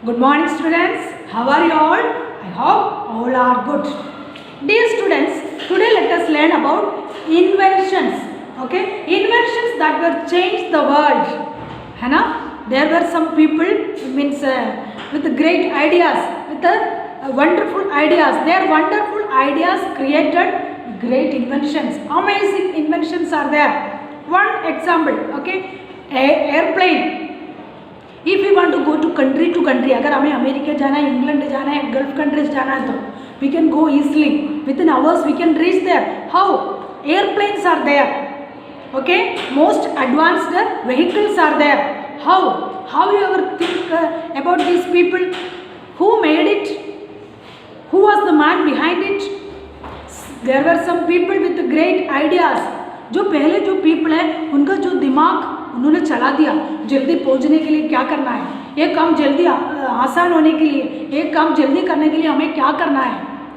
Good morning students. How are you all? I hope all are good. Dear students, today let us learn about inventions. Okay, inventions that will change the world. है ना? There were some people with great ideas, with wonderful ideas. Their wonderful ideas created great inventions. Amazing inventions are there. One example, okay, airplane. If you want to go to country, अगर हमें America जाना है, England जाना है, gulf countries जाना है, तो we can go easily within hours we can reach there. How? Airplanes are there. Okay, most advanced vehicles are there. How you ever think about this people? Who made it? Who was the man behind it? There were some people with great ideas. जो पहले जो people है उनका जो दिमाग उन्होंने चला दिया, जल्दी पहुंचने के लिए क्या करना है, एक काम जल्दी आसान होने के लिए, एक काम जल्दी करने के लिए हमें क्या करना है.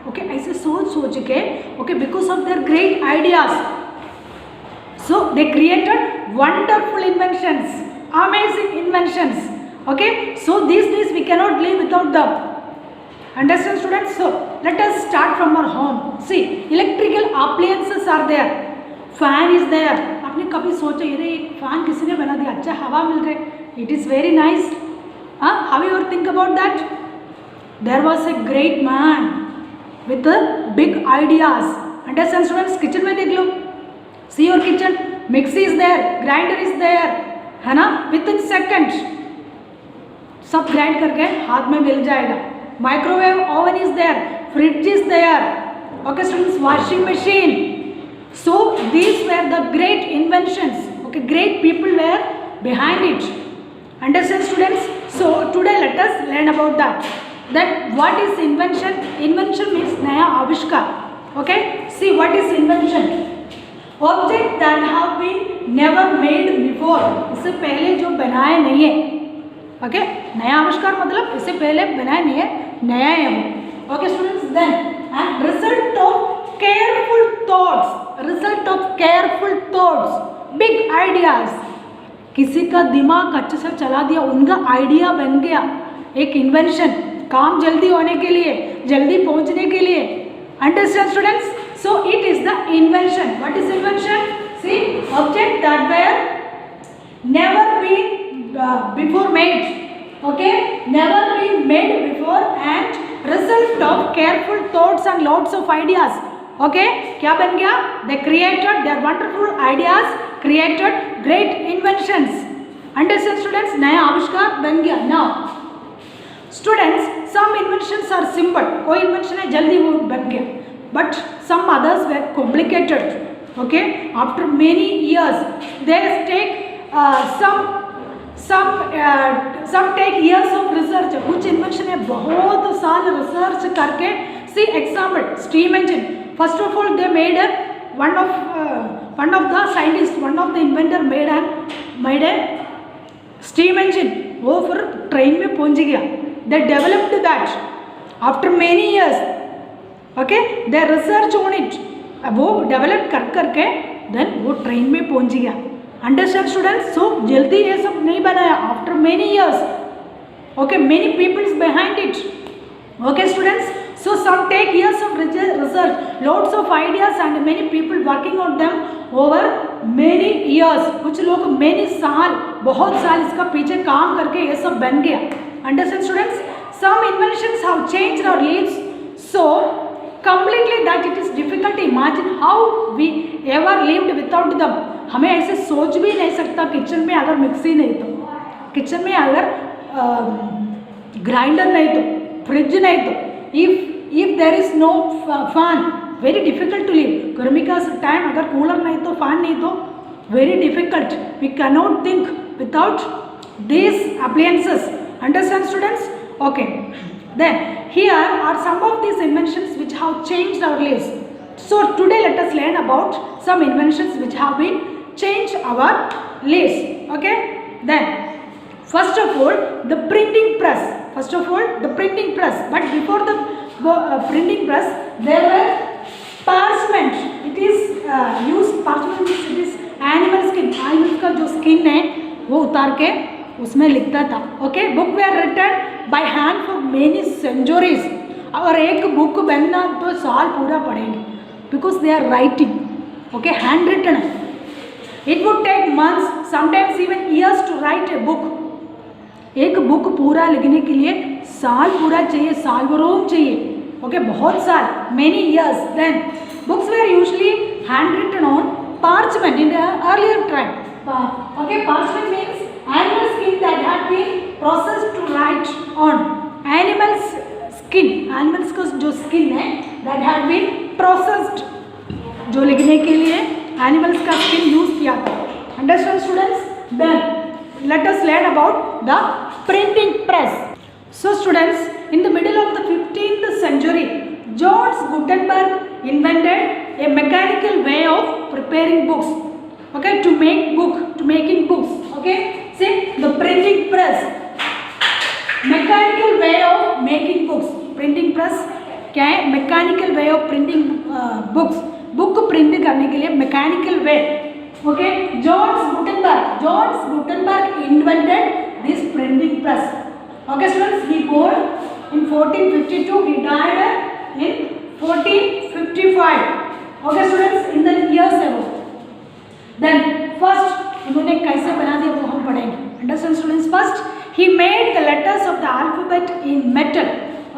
ओके, ऐसे सोच के, okay, because of their great ideas, so they created wonderful inventions, amazing inventions. Okay, so this days we cannot live without them. Understand students? So let us start from our home. See, electrical appliances are there. Fan is there. आपने कभी सोचा ये एक fan किसी ने बना दिया, अच्छा हवा मिल रही, it is very nice. How you think about that? There was a great man with big ideas. Understand students? Kitchen में देख लो, see your kitchen, mixie is there, grinder is there, है ना, विथ इन सेकेंड सब grind करके हाथ में मिल जाएगा. Microwave oven is there, fridge is there. Okay students, washing machine. So these were the great inventions. Okay, great people were behind it. Understand students? So today let us learn about that. That what is invention? Invention means नया आविष्कार. Okay, see what is invention? Object that have been never made before. इससे पहले जो बनाए नहीं है. Okay, नया आविष्कार मतलब इससे पहले बनाए नहीं है, नया है वो. Okay students, then and result of careful thoughts. Result of careful thoughts, big ideas. किसी का दिमाग अच्छे से चला दिया, उनका आइडिया बन गया एक इन्वेंशन, काम जल्दी होने के लिए, जल्दी पहुंचने के लिए. Understand students? So it is the invention. What is invention? See, object that were never been before made. Okay, never been made before and result of careful thoughts and lots of ideas. Okay, क्या बन गया? They created their wonderful ideas, created great inventions. Understand students? नया आविष्कार बन गया. Now students, some inventions are simple. कोई invention है जल्दी वो बन गया, but some others where complicated. Okay, after many years they take some take years of research. कुछ इन्वेंशन है बहुत साल रिसर्च करके. See example, steam engine. First of all, they made one of the scientists, one of the inventor made a steam engine. वो फिर train में पहुंच गया. They developed that after many years. Okay, they research on it. वो develop करके then वो train में पहुंच गया. Understand students? So जल्दी ये सब नहीं बनाया. After many years. Okay, many peoples behind it. Okay students? So some take years of research, lots of ideas and many people working on them over many years. कुछ लोग many साल, बहुत साल इसका पीछे काम करके ये सब बन गया. Understand students? Some inventions have changed our lives so completely that it is difficult to imagine how we ever lived without them. हमें ऐसे सोच भी नहीं सकता किचन में अगर मिक्सी नहीं तो, किचन में अगर ग्राइंडर नहीं तो, फ्रिज नहीं तो, if there is no fan, very difficult to live. गर्मी का टाइम अगर कूलर नहीं तो, फैन नहीं तो, very difficult. We cannot think without these appliances. Understand students? Okay, then here are some of these inventions which have changed our lives. So today let us learn about some inventions which have been changed our lives. Okay, then first of all the printing press. First of all the printing press, but before the printing press there were parchment. It is used, parchment means it is animal skin. animal का जो skin है वो उतार के उसमें लिखता था. Okay, book were written by hand for many centuries. और एक बुक बनना तो साल पूरा पढ़ेंगे, because they are writing. Okay, hand written है. It would take months, sometimes even years to write a book. एक बुक पूरा लिखने के लिए साल पूरा चाहिए, साल भरों चाहिए. ओके, बहुत साल, many years. Then books were usually hand written on parchment in the earlier time. Okay, parchment means animal skin that had been processed to write on. Animals skin, animals का जो skin है that had been processed, जो लिखने के लिए animals का skin use किया था. Understand students? Then let us learn about the printing press. So students, in the middle of the 15th century, Johannes Gutenberg invented a mechanical way of preparing books. Okay, to making books. Okay, see the printing press, mechanical way of making books. Printing press क्या है? Mechanical way of printing books. Book print करने के लिए mechanical way. Okay, Johannes Gutenberg invented this printing press. Okay students, he born in 1452, he died in 1455. Okay students, in the years ago. Then first उन्होंने कैसे बना दिया वो हम पढ़ेंगे. Understand students? First he made the letters of the alphabet in metal.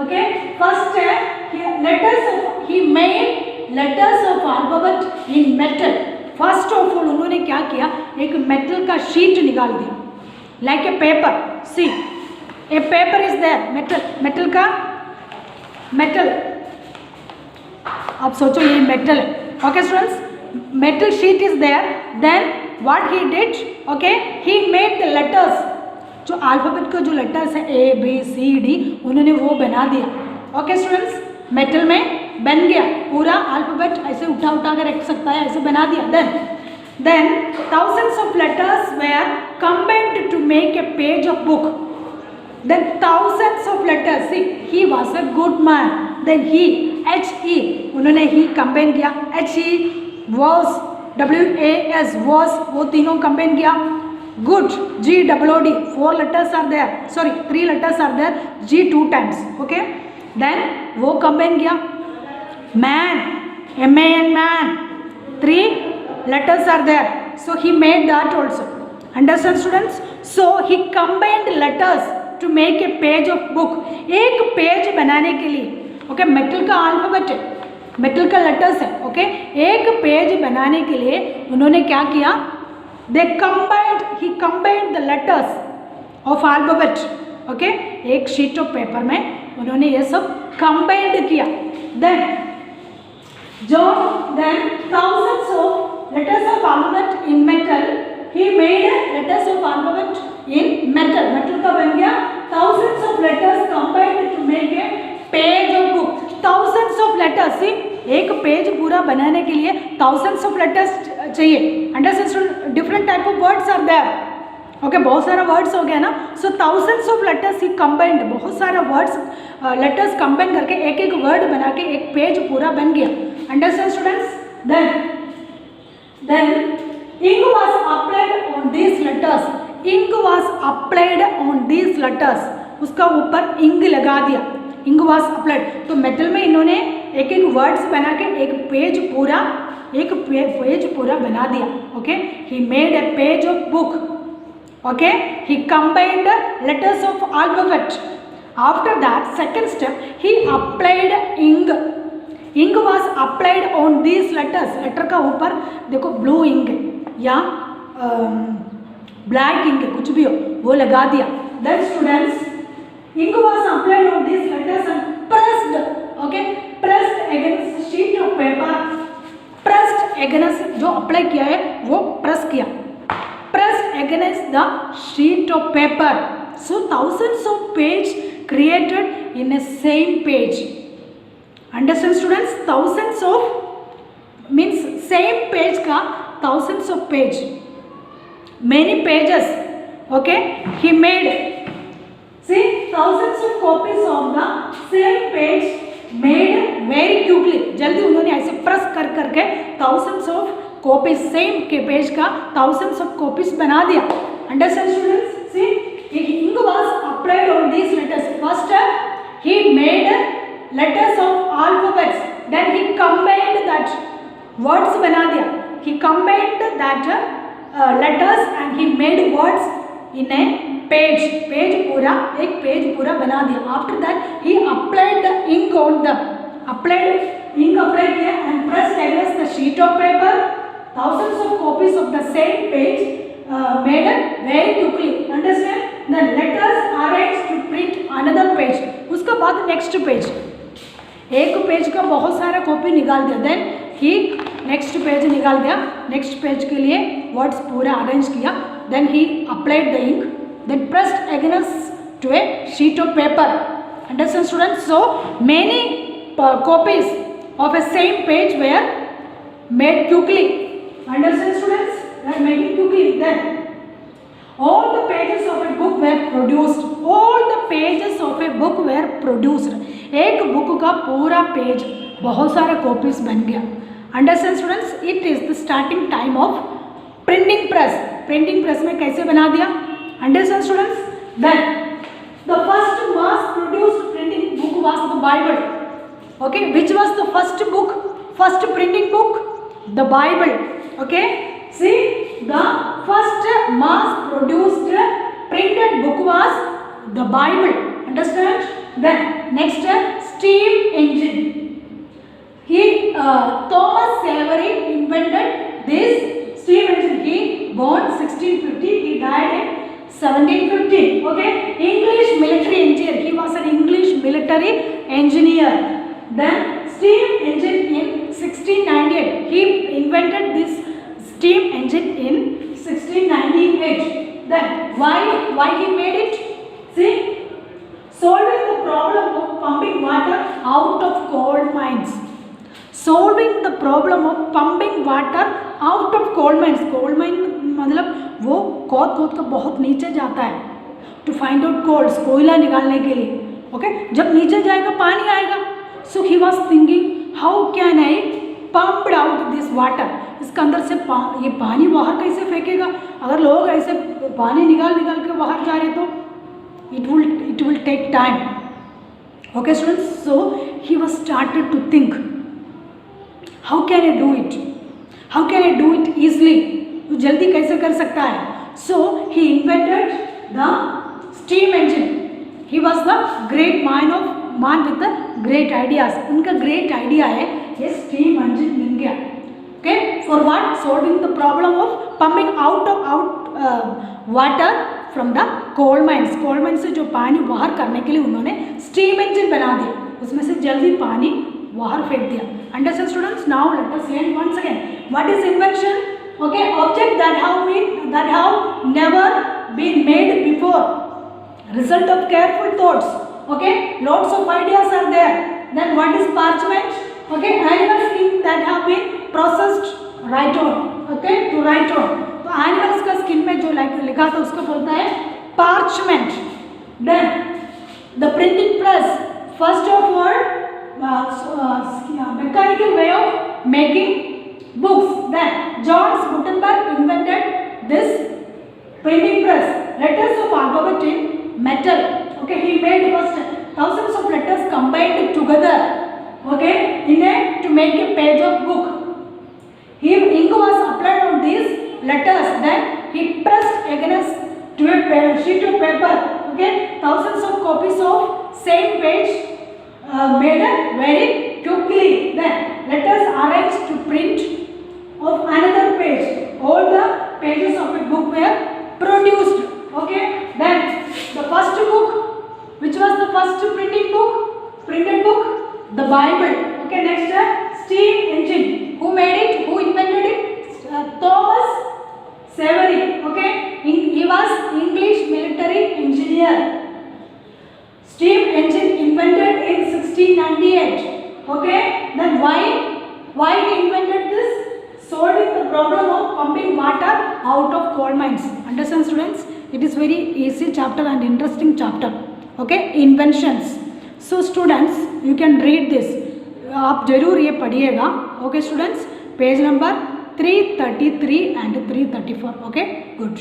Okay, first he made letters of alphabet in metal. First of all उन्होंने क्या किया, एक metal का sheet निकाल दिया, like a paper. See, a paper is there, metal का metal. आप सोचो ये मेटल है. Okay students, metal sheet is there. Then what he did, okay, he made the letters, जो अल्फाबेट का जो लेटर्स है ए बी सी डी, उन्होंने वो बना दिया. ओके स्टूडेंट्स, मेटल में बन गया पूरा अल्फाबेट. ऐसे उठा कर रख सकता है, ऐसे बना दिया. Then thousands of letters were combined to make a page of book. Then thousands of letters. See, he was a good man. Then he, H-E, उन्होंने ही कंबाइन किया. H-E, was, W-A-S, was, वो तीनों कंबाइन किया. Good, G-O-O-D, 4 letters are there. Sorry, 3 letters are there. G 2 times. Okay. Then वो combine किया. Man, M-A-N, man, 3 letters are there. So he made that also. Understand students? So he combined letters to make a page of book. एक page बनाने के लिए, okay, metal का alphabet है, metal का letters है. ओके, एक पेज बनाने के लिए उन्होंने क्या किया, he combined the letters of alphabet. Okay, एक शीट ऑफ पेपर में उन्होंने ये सब कंबाइंड किया. then thousands of letters of alphabet in metal, he made letters of alphabet in metal का बन गया. thousands of letters combined to make a page of book. thousands of letters. See, एक page पूरा बनाने के लिए thousands of letters चाहिए. Understand? Different type of words are there. Okay, बहुत सारा वर्ड्स हो गया ना. सो thousands of letters he combined, बहुत सारा वर्ड्स लेटर्स कंबाइन करके एक एक वर्ड बना के एक पेज पूरा बन गया. Understand students? then ink was applied on these letters. ink was applied on these letters. उसका ऊपर इंक लगा दिया. ink was applied. तो मेटल में इन्होंने एक एक वर्ड्स बना के एक पेज पूरा बना दिया. Okay, he made a page of book. Okay, he combined letters of alphabet. After that, second step, he applied ink. Ink was applied on these letters. Letter का ऊपर देखो ब्लू इंक या ब्लैक इंक कुछ भी हो वो लगा दिया. Then students, ink was applied on these letters and pressed. Okay, pressed against sheet of paper. Pressed against जो अप्लाई किया है वो प्रेस किया. Pressed against the sheet of paper. So thousands of page created in a same page. Understand students? Thousands of means same page का thousands of page, many pages. Okay, he made, see, thousands of copies of the same page made very quickly. जल्दी उन्होंने ऐसे press कर करके thousands of copies, same के page का thousands of copies बना दिया. Understand students? See, applied on these letters. First, he made letters of alphabets. Then he combined that words बना दिया. He combined that letters and he made words in a page. Page पूरा एक page पूरा बना दिया. After that he applied the ink on them. Applied किया and pressed against the sheet of paper. Thousands of copies of the same page made very quickly. Understand? The letters arranged to print another page. उसका बाद next page. एक page का बहुत सारा copy निकाल दिया. Then he next page निकाल दिया. नेक्स्ट पेज के लिए वर्ड्स पूरा अरेंज किया. Then he applied the ink. Then pressed against to a sheet of paper. Understand students? So many copies of a same page were made quickly. Understand students? They are making quickly. Then all the pages of a book were produced. All the pages of a book were produced. एक book का पूरा page बहुत सारा copies बन गया. Understand students? It is the starting time of printing press. Printing press में कैसे बना दिया? Understand students? Then the first mass produced printing book was the Bible. Okay, which was the first book? First printing book? The Bible. Okay, see, the first mass produced printed book was the Bible. Understand? Then next, steam engine. Thomas Savery invented this steam engine. He born 1650. He died in 1715. Okay, English military engineer. He was an English military engineer. Then steam engine in 1698. He invented this steam engine in 1698. Then why he made it? See, solving the problem of pumping water out of coal mines. Solving the problem of pumping water out of coal mines. Coal mine मतलब वो खोद कर बहुत नीचे जाता है to find out coals, कोयला निकालने के लिए. Okay, जब नीचे जाएगा पानी आएगा. So he was thinking, how can I pump out this water? इसके अंदर से ये पानी बाहर कैसे फेंकेगा? अगर लोग ऐसे पानी निकाल के बाहर जा रहे तो it will take time. Okay students, so he was started to think, how can I do it? How can I do it easily? तो जल्दी कैसे कर सकता है? So he invented the steam engine. He was the great man with the great ideas. उनका great idea है ये steam engine बन गया. Okay, for what? Solving the problem of pumping out water from the coal mines. Coal mines से जो पानी बाहर करने के लिए उन्होंने steam engine बना दिया. उसमें से जल्दी पानी बाहर फेंक दिया. Understand students? Now let us learn once again. What is invention? Okay, object that have never been made before. Result of careful thoughts. Okay, lots of ideas are there. Then what is parchment? Okay, animal skin that have been processed write on. Okay, to write on. तो animals का skin में जो लिखा था उसको बोलता है parchment. Then the printing press. First of all, mechanical way of making books. Then John Gutenberg invented this printing press. Letters of alphabet in metal. Okay, he made first thousands of letters combined together. Okay, to make a page of book. Ink was applied on these letters. Then he pressed against to a sheet of paper. Okay, thousands of copies of same page made very quickly. Then letters arranged to print of another page. All the pages of a book were produced. Okay, then the first book, which was the first printed book? The Bible. Okay, next steam engine. Who made it? Who invented it? Thomas Savery. Okay, he was English military engineer. Steam engine invented in 1698. Okay, then why he invented this? Solving the problem of pumping water out of coal mines. Understand students? It is very easy chapter and interesting chapter. Okay, inventions. So students, you can read this. आप जरूर ये पढ़िएगा. Okay students, page number 333 and 334. Okay, good.